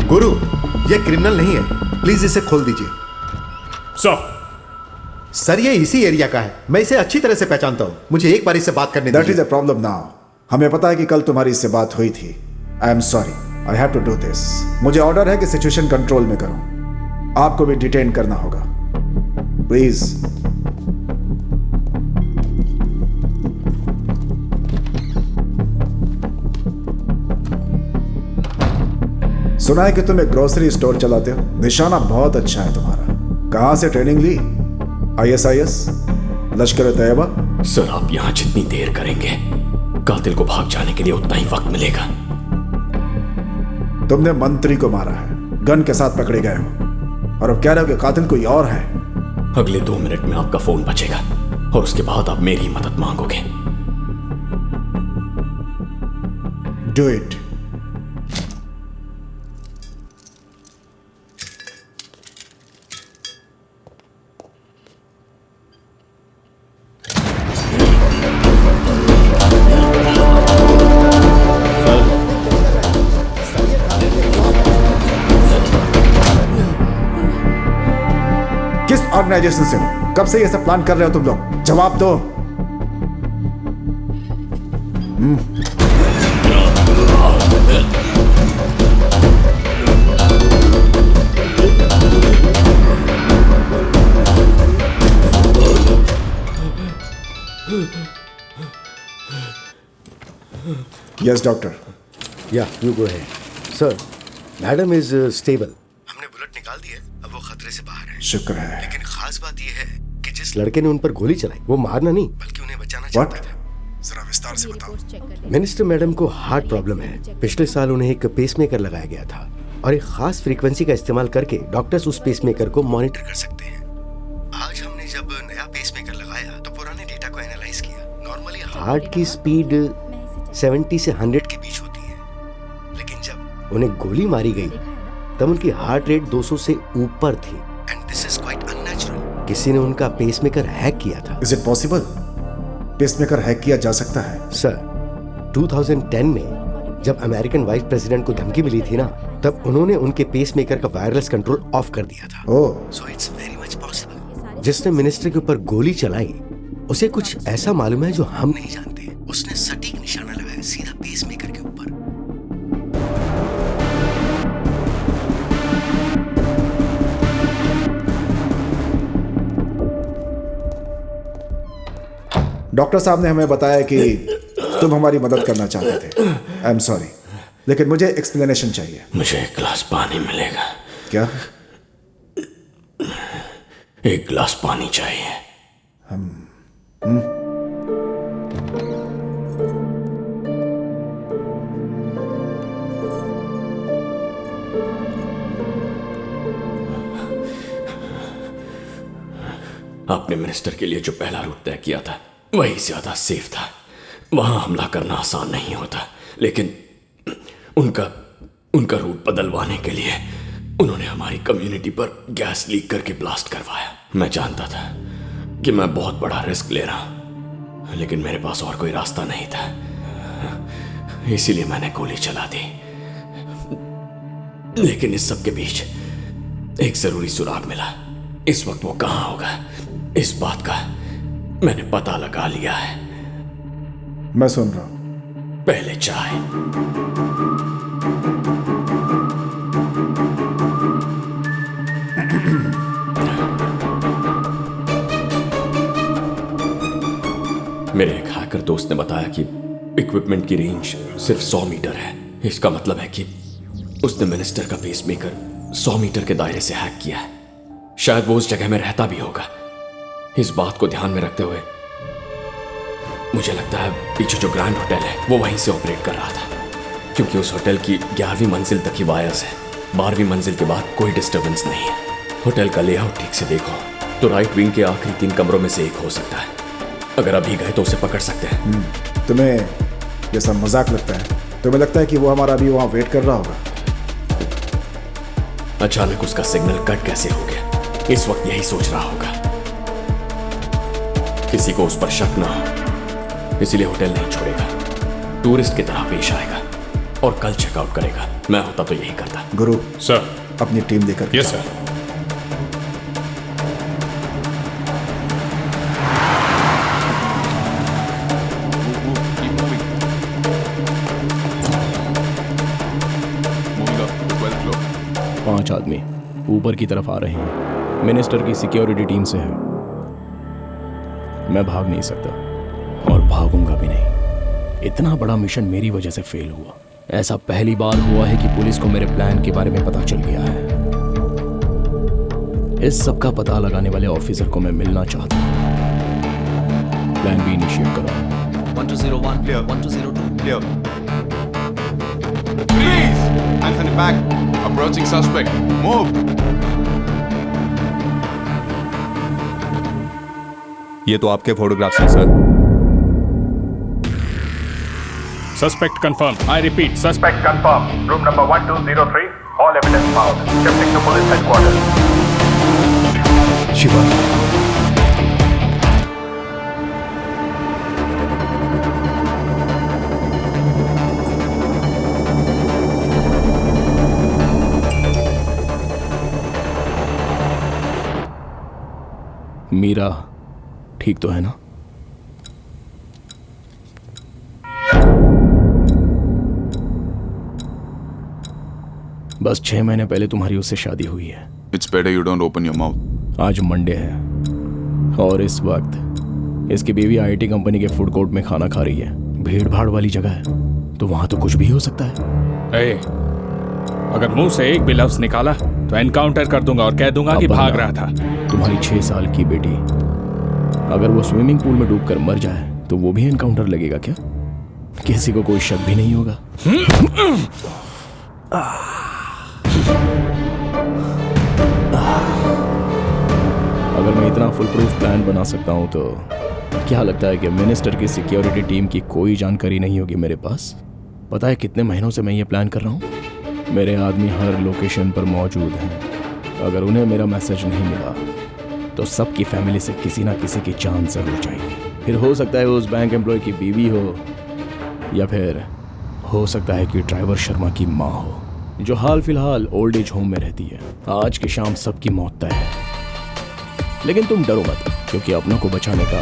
गुरु, ये क्रिमिनल नहीं है, प्लीज इसे खोल दीजिए। सर ये इसी एरिया का है, मैं इसे अच्छी तरह से पहचानता हूँ, मुझे एक बार इससे बात करने दीजिए। That is a problem now. हमें पता है कि कल तुम्हारी इससे बात हुई थी। I am sorry, I have to do this. मुझे ऑर्डर है कि सिचुएशन कंट्रोल में करो। आपको भी डिटेन करना होगा, प्लीज। सुना है कि तुम एक ग्रोसरी स्टोर चलाते हो। निशाना बहुत अच्छा है तुम्हारा। कहां से ट्रेनिंग ली? ISIS, लश्कर तैयबा? सर आप यहां जितनी देर करेंगे कातिल को भाग जाने के लिए उतना ही वक्त मिलेगा। तुमने मंत्री को मारा है, गन के साथ पकड़े गए हो, और अब कह रहे हो कि कातिल कोई और है। अगले 2 मिनट में आपका फोन बजेगा और उसके बाद आप मेरी मदद मांगोगे। Do it. किस ऑर्गेनाइजेशन से हो? कब से ये सब प्लान कर रहे हो तुम लोग? जवाब दो। Yes doctor. Yeah, you go ahead. Sir, madam is stable. हमने बुलेट निकाल दी है, अब वो खतरे से बाहर है। शुक्र है। लेकिन खास बात ये है कि जिस लड़के ने उन पर गोली चलाई वो मारना नहीं बल्कि उन्हें बचाना What? चाहता था। जरा विस्तार से बताओ। मिनिस्टर मैडम को हार्ट प्रॉब्लम है। पिछले साल उन्हें एक पेसमेकर लगाया गया था और एक खास फ्रीक्वेंसी का इस्तेमाल करके डॉक्टर्स उस पेसमेकर को मॉनिटर कर सकते हैं। आज हमने जब नया पेसमेकर लगाया तो पुराने डेटा को एनालाइज किया। नॉर्मली हार्ट की स्पीड 70 से 100 के बीच होती है, लेकिन जब उन्हें गोली मारी गई तब उनकी हार्ट रेट 200 से ऊपर थी। And this is quite unnatural. किसी ने उनका पेसमेकर हैक किया था। Is it possible? Pacemaker hack किया जा सकता है? सर 2010 में जब अमेरिकन वाइस प्रेसिडेंट को धमकी मिली थी ना, तब उन्होंने उनके पेसमेकर का वायरलेस कंट्रोल ऑफ कर दिया था। Oh, so it's very much possible. जिसने मिनिस्टर के ऊपर गोली चलाई उसे कुछ ऐसा मालूम है जो हम नहीं जानते। उसने सटीक निशाना लगाया सीधा पेसमेकर के ऊपर। डॉक्टर साहब ने हमें बताया कि तुम हमारी मदद करना चाहते थे। आई एम सॉरी, लेकिन मुझे एक्सप्लेनेशन चाहिए। मुझे एक गिलास पानी मिलेगा? क्या? एक गिलास पानी चाहिए। आपने मिनिस्टर के लिए जो पहला रूट तय किया था वही ज्यादा सेफ था। वहां हमला करना आसान नहीं होता, लेकिन उनका रूट बदलवाने के लिए उन्होंने हमारी कम्युनिटी पर गैस लीक करके ब्लास्ट करवाया। मैं जानता था कि मैं बहुत बड़ा रिस्क ले रहा हूं, लेकिन मेरे पास और कोई रास्ता नहीं था, इसीलिए मैंने गोली चला दी। लेकिन इस सब के बीच एक जरूरी सुराग मिला। इस वक्त वो कहां होगा इस बात का मैंने पता लगा लिया है। मैं सुन रहा हूं। पहले चाय। मेरे एक हैकर दोस्त ने बताया कि इक्विपमेंट की रेंज सिर्फ 100 मीटर है। इसका मतलब है कि उसने मिनिस्टर का पेसमेकर 100 मीटर के दायरे से हैक किया है। शायद वो उस जगह में रहता भी होगा। इस बात को ध्यान में रखते हुए मुझे लगता है पीछे जो ग्रैंड होटल है वो वहीं से ऑपरेट कर रहा था, क्योंकि उस होटल की 11वीं मंजिल तक ही वायर्स है। 12वीं मंजिल के बाद कोई डिस्टर्बेंस नहीं है। होटल का लेआउट ठीक से देखो तो राइट विंग के आखिरी 3 कमरों में से एक हो सकता है। अगर अभी गए तो उसे पकड़ सकते हैं। तुम्हें यह सब मजाक लगता है? तुम्हें लगता है कि वो हमारा अभी वहां वेट कर रहा होगा? अचानक उसका सिग्नल कट कैसे हो गया, इस वक्त यही सोच रहा होगा। किसी को उस पर शक ना हो, इसलिए होटल नहीं छोड़ेगा। टूरिस्ट की तरह पेश आएगा। और कल चेकआउट करेगा। मैं होता तो यही करता। गुरु सर। अपनी टीम देकर yes sir. Keep moving. Moving up to 12th floor. 5 आदमी ऊपर की तरफ आ रहे हैं। मिनिस्टर की सिक्योरिटी टीम से है। मैं भाग नहीं सकता और भागूंगा भी नहीं। इतना बड़ा मिशन मेरी वजह से फेल हुआ। ऐसा पहली बार हुआ है कि पुलिस को मेरे प्लान के बारे में पता चल गया है। इस सब का पता लगाने वाले ऑफिसर को मैं मिलना चाहता हूं। प्लान बी इनिशिएट करो। 1201 clear. 1202 Clear. Freeze! Hands on the back. Approaching suspect. Move. ये तो आपके फोटोग्राफ्स हैं sir. Suspect confirm. I repeat, Suspect confirmed. Room number 1203. All evidence found. Shifting to police headquarters. Shiva, Meera ठीक तो है ना? बस 6 महीने पहले तुम्हारी उससे शादी हुई है। It's better you don't open your mouth. आज मंडे है और इस वक्त इसकी बीवी आईटी कंपनी के फूड कोर्ट में खाना खा रही है। भीड़ भाड़ वाली जगह है तो वहां तो कुछ भी हो सकता है। ए, अगर मुंह से एक भी लफ्ज निकाला तो एनकाउंटर कर दूंगा और कह दूंगा कि भाग रहा था। तुम्हारी 6 साल की बेटी अगर वो स्विमिंग पूल में डूबकर मर जाए तो वो भी एनकाउंटर लगेगा क्या? किसी को कोई शक भी नहीं होगा। अगर मैं इतना फुल प्रूफ प्लान बना सकता हूं तो क्या लगता है कि मिनिस्टर की सिक्योरिटी टीम की कोई जानकारी नहीं होगी मेरे पास? पता है कितने महीनों से मैं ये प्लान कर रहा हूं? मेरे आदमी हर लोकेशन पर मौजूद हैं। अगर उन्हें मेरा मैसेज नहीं मिला तो सबकी फैमिली से किसी ना किसी की जान जरूर जाएगी। फिर हो सकता है उस बैंक एम्प्लॉय की बीवी हो या फिर हो सकता है कि ड्राइवर शर्मा की माँ हो जो हाल फिलहाल ओल्ड एज होम में रहती है। आज की शाम सबकी मौत तय है, लेकिन तुम डरो मत क्योंकि अपनों को बचाने का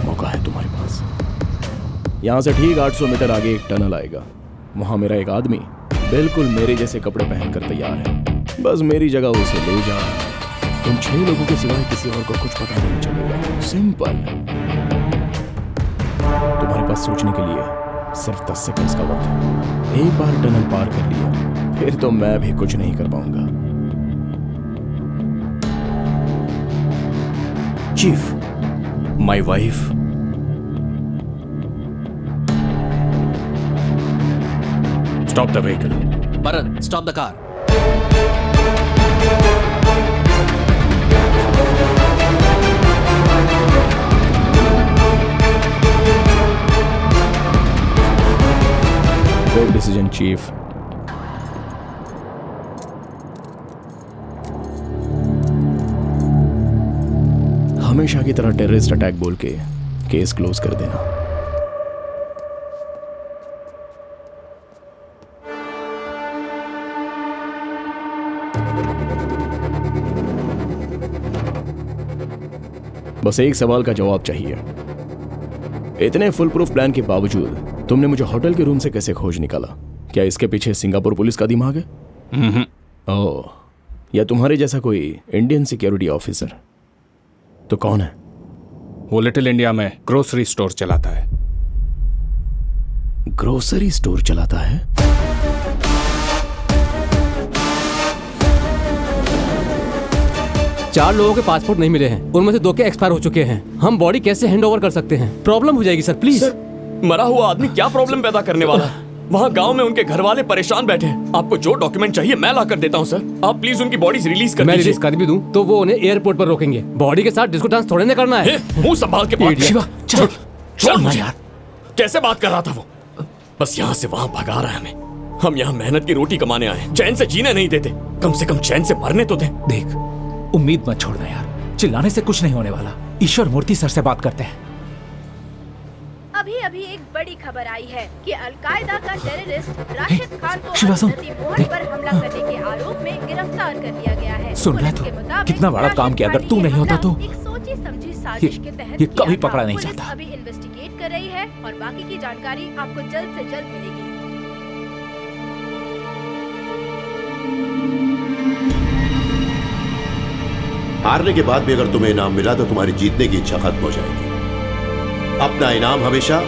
मौका है तुम्हारे पास। यहाँ से ठीक 800 मीटर आगे एक टनल आएगा। वहाँ मेरा एक आदमी बिल्कुल मेरे जैसे कपड़े पहनकर तैयार है। बस मेरी जगह उसे ले जाओ। तुम 6 लोगों के सिवाय किसी और को कुछ पता नहीं चलेगा। सिंपल। तुम्हारे पास सोचने के लिए सिर्फ 10 सेकंड्स का वक्त है। एक बार टनल पार कर लिया फिर तो मैं भी कुछ नहीं कर पाऊंगा। Chief, my wife stop the vehicle. Bharat, stop the car. Good decision chief. हमेशा की तरह टेररिस्ट अटैक बोल के केस क्लोज कर देना। बस एक सवाल का जवाब चाहिए। इतने फुल प्रूफ प्लान के बावजूद तुमने मुझे होटल के रूम से कैसे खोज निकाला? क्या इसके पीछे सिंगापुर पुलिस का दिमाग है? ओह, या तुम्हारे जैसा कोई इंडियन सिक्योरिटी ऑफिसर? तो कौन है? वो लिटिल इंडिया में ग्रोसरी स्टोर चलाता है। ग्रोसरी स्टोर चलाता है? चार लोगों के पासपोर्ट नहीं मिले हैं, उनमें से 2 के एक्सपायर हो चुके हैं। हम बॉडी कैसे हैंड ओवर कर सकते हैं? प्रॉब्लम हो जाएगी सर, प्लीज। सर, मरा हुआ आदमी क्या प्रॉब्लम पैदा करने वाला है? वहाँ गांव में उनके घर वाले परेशान बैठे हैं। आपको जो डॉक्यूमेंट चाहिए मैं ला कर देता हूँ सर। आप प्लीज उनकी बॉडीज रिलीज कर मैं दीजिए। रिलीज कर भी दूं तो वो उन्हें एयरपोर्ट पर रोकेंगे। बॉडी के साथ डिस्को डांस थोड़े ना करना है। मुंह संभाल के बात शिवा, चल छोड़ मुझे यार। कैसे बात कर रहा था वो? बस यहाँ से वहाँ भगा रहा है हमें। हम यहाँ मेहनत की रोटी कमाने आए हैं, चैन से जीने नहीं देते। कम से कम चैन से मरने तो दे। देख, उम्मीद मत छोड़ना यार, चिल्लाने से कुछ नहीं होने वाला। ईश्वर मूर्ति सर से बात करते हैं। अभी अभी एक बड़ी खबर आई है कि अलकायदा का टेररिस्ट राशिद खान को शिवा सुन, मोहन पर हमला करने के आरोप में गिरफ्तार कर लिया गया है। सुन रहा पुलिस के तू मुताबिक कितना बड़ा काम किया, अगर तू नहीं होता तो एक सोची समझी साजिश के तहत ये किया कभी था। पकड़ा नहीं पुलिस जाता। अभी इन्वेस्टिगेट कर रही है और बाकी की जानकारी आपको जल्द से जल्द मिलेगी। हारने के बाद भी अगर तुम्हें इनाम मिला तो तुम्हारी जीतने की इच्छा खत्म हो जाएगी। अपना इनाम हमेशा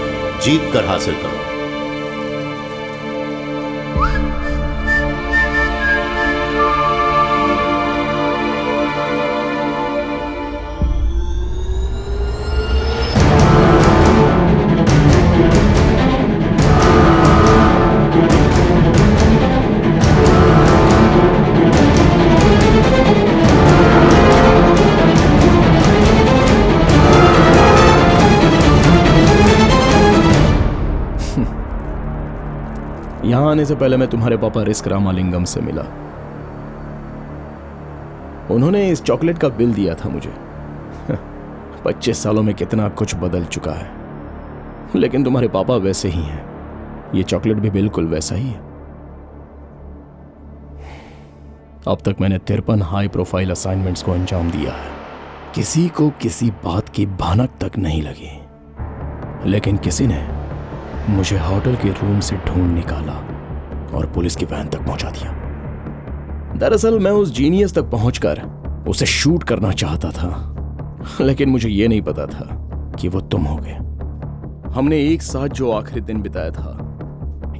जीत कर हासिल करो। यहां आने से पहले मैं तुम्हारे पापा रिस्क रामालिंगम से मिला। उन्होंने इस चॉकलेट का बिल दिया था मुझे। 25 सालों में कितना कुछ बदल चुका है, लेकिन तुम्हारे पापा वैसे ही हैं। ये चॉकलेट भी बिल्कुल वैसा ही है। अब तक मैंने 53 हाई प्रोफाइल असाइनमेंट्स को अंजाम दिया है। किसी को किसी बात की भनक तक नहीं लगी, लेकिन किसी ने मुझे होटल के रूम से ढूंढ निकाला और पुलिस की वैन तक पहुंचा दिया। दरअसल मैं उस जीनियस तक पहुंचकर उसे शूट करना चाहता था, लेकिन मुझे यह नहीं पता था कि वो तुम होगे। हमने एक साथ जो आखिरी दिन बिताया था,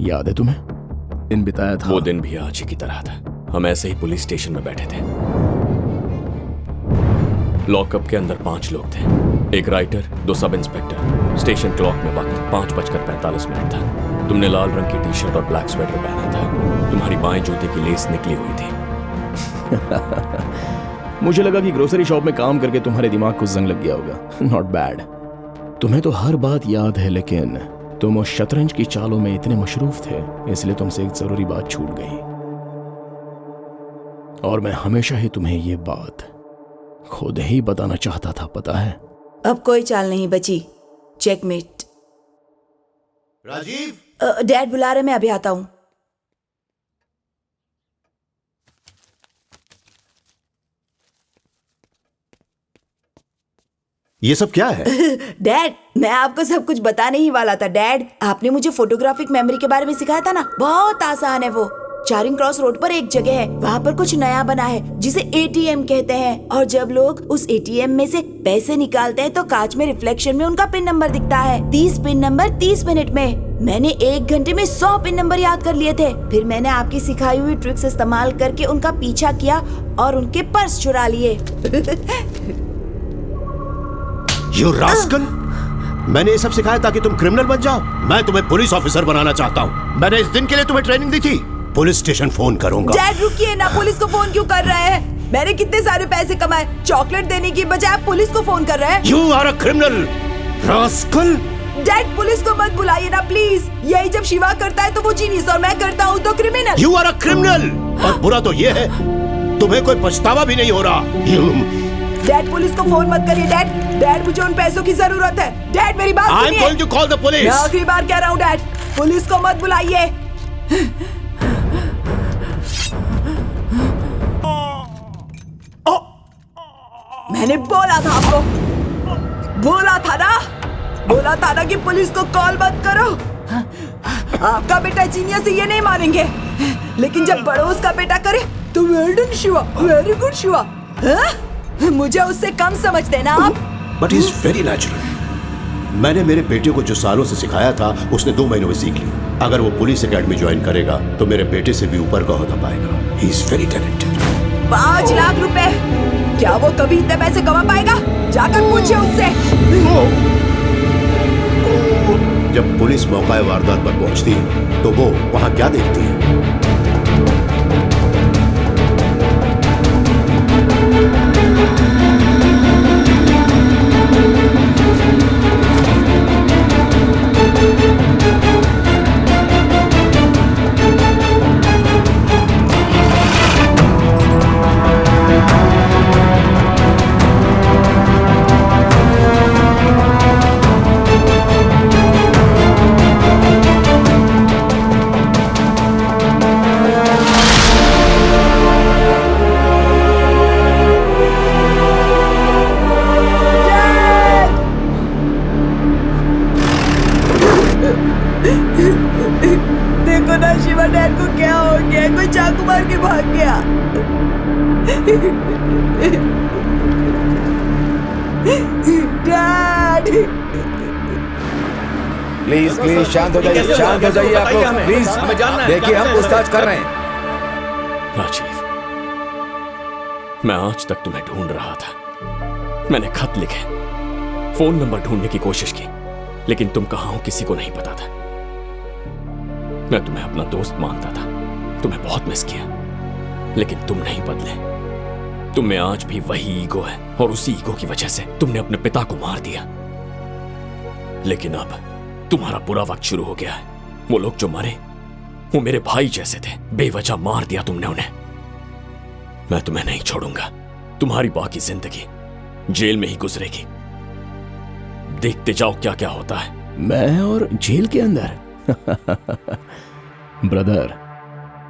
याद है तुम्हें? दिन बिताया था। वो दिन भी आज ही की तरह था। हम ऐसे ही पुलिस स्टेशन में बैठे थे। लॉकअप के अंदर 5 लोग थे, एक writer, 2 sub inspector. Station clock में वक्त 5:45 था। तुमने लाल रंग की टी शर्ट और ब्लैक स्वेटर पहना था। तुम्हारी बाएं जूते की लेस निकली हुई थी। मुझे लगा कि ग्रोसरी शॉप में काम करके तुम्हारे दिमाग को जंग लग गया होगा। Not bad. तुम्हें तो हर बात याद है, लेकिन तुम उस शतरंज की चालों में इतने मशरूफ थे, इसलिए तुमसे एक जरूरी बात छूट गई। और मैं हमेशा ही तुम्हें ये बात खुद ही बताना चाहता था, पता है? अब कोई चाल नहीं बची। चेकमेट। राजीव, डैड बुला रहे, मैं अभी आता हूं। ये सब क्या है? डैड, मैं आपको सब कुछ बताने ही वाला था। डैड, आपने मुझे फोटोग्राफिक मेमोरी के बारे में सिखाया था ना, बहुत आसान है वो। चारिंग क्रॉस रोड पर एक जगह है, वहाँ पर कुछ नया बना है जिसे एटीएम कहते हैं। और जब लोग उस एटीएम में से पैसे निकालते हैं तो कांच में रिफ्लेक्शन में उनका पिन नंबर दिखता है। 30 पिन नंबर 30 मिनट में। मैंने 1 घंटे में 100 पिन नंबर याद कर लिए थे। फिर मैंने आपकी सिखाई हुई ट्रिक्स इस्तेमाल करके उनका पीछा किया और उनके पर्स चुरा लिए। You rascal! मैंने ये सब सिखाया ताकि तुम क्रिमिनल बन जाओ। मैं तुम्हें पुलिस ऑफिसर बनाना चाहता हूँ। मैंने इस दिन के लिए तुम्हें ट्रेनिंग दी थी। पुलिस स्टेशन फोन करूंगा। डैड रुकिए ना, पुलिस को फोन क्यों कर रहे हैं? मैंने कितने सारे पैसे कमाए, चॉकलेट देने की बजाय आप पुलिस को फोन कर रहे हैं। You are a criminal, rascal! Dad police को मत बुलाइए ना प्लीज। यही जब शिवा करता है तो वो जीनियस और मैं करता हूँ तो criminal. You are a criminal! और बुरा तो ये है, तुम्हें कोई पछतावा भी नहीं हो रहा। डैड पुलिस को फोन मत करिए डैड। डैड मुझे उन पैसों की जरूरत है। डैड मेरी बात सुनिए। I'm going to call the police. मैं आखिरी बार कह रहा हूँ डैड, पुलिस को मत बुलाइए। मैंने बोला था आपको, बोला था ना कि पुलिस को कॉल मत करो। आपका बेटा जीनियस है, ये नहीं मानेंगे, लेकिन जब पड़ोस का बेटा करे तो well done Shiva, very good Shiva. मुझे उससे कम समझते ना आप। But he's very natural. मैंने मेरे बेटे को जो सालों से सिखाया था उसने 2 महीनों में सीख लिया। अगर वो पुलिस एकेडमी ज्वाइन करेगा तो मेरे बेटे से भी ऊपर का ओहदा पाएगा। He is very talented. 5 lakh रुपए, क्या वो कभी इतने पैसे कमा पाएगा? जाकर पूछिए उससे। जब पुलिस मौका वारदात पर पहुंचती है तो वो वहां क्या देखती है? भाग गया। डैड प्लीज प्लीज शांत हो जाइए, शांत हो जाइए आप लोग प्लीज। देखिए हम पूछताछ कर रहे हैं। राजीव, मैं आज तक तुम्हें ढूंढ रहा था। मैंने खत लिखे, फोन नंबर ढूंढने की कोशिश की, लेकिन तुम कहां हो किसी को नहीं पता था। मैं तुम्हें अपना दोस्त मानता था, तुम्हें बहुत मिस किया, लेकिन तुम नहीं बदले। तुम में आज भी वही ईगो है और उसी ईगो की वजह से तुमने अपने पिता को मार दिया। लेकिन अब तुम्हारा बुरा वक्त शुरू हो गया है। वो लोग जो मरे वो मेरे भाई जैसे थे, बेवजह मार दिया तुमने उन्हें। मैं तुम्हें नहीं छोड़ूंगा। तुम्हारी बाकी जिंदगी जेल में ही गुजरेगी। देखते जाओ क्या क्या होता है। मैं और जेल के अंदर? ब्रदर,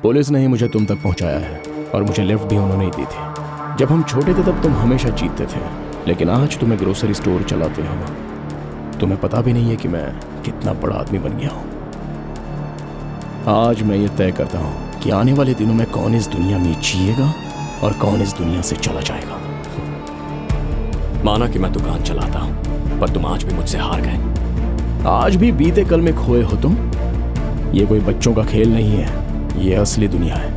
पुलिस ने ही मुझे तुम तक पहुंचाया है और मुझे लिफ्ट भी उन्होंने ही दी थी। जब हम छोटे थे तब तुम हमेशा जीतते थे, लेकिन आज तुम्हें ग्रोसरी स्टोर चलाते हो। तुम्हें पता भी नहीं है कि मैं कितना बड़ा आदमी बन गया हूं। आज मैं ये तय करता हूं कि आने वाले दिनों में कौन इस दुनिया में जिएगा और कौन इस दुनिया से चला जाएगा। माना कि मैं दुकान चलाता हूं, पर तुम आज भी मुझसे हार गए। आज भी बीते कल में खोए हो तुम। ये कोई बच्चों का खेल नहीं है, ये असली दुनिया है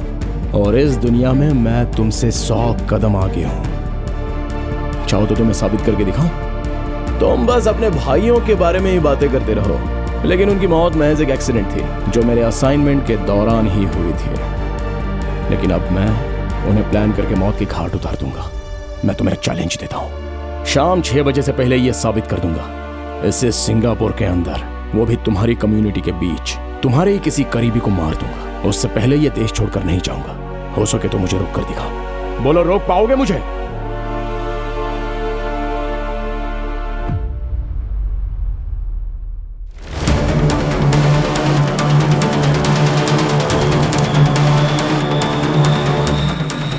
और इस दुनिया में मैं तुमसे 100 कदम आगे हूं। चाहो तो तुम्हें साबित करके दिखाऊं? तुम बस अपने भाइयों के बारे में ही बातें करते रहो, लेकिन उनकी मौत महज एक एक्सीडेंट थी जो मेरे असाइनमेंट के दौरान ही हुई थी। लेकिन अब मैं उन्हें प्लान करके मौत की घाट उतार दूंगा। मैं तुम्हें चैलेंज देता हूं, शाम 6 बजे से पहले यह साबित कर दूंगा। इसे सिंगापुर के अंदर, वो भी तुम्हारी कम्युनिटी के बीच, तुम्हारे ही किसी करीबी को मार दूंगा। उससे पहले यह देश छोड़कर नहीं जाऊंगा। हो सके तो मुझे रोक कर दिखाओ। बोलो, रोक पाओगे मुझे?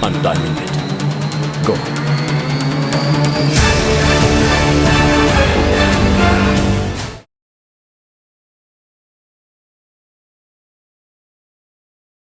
I'm timing it. Go.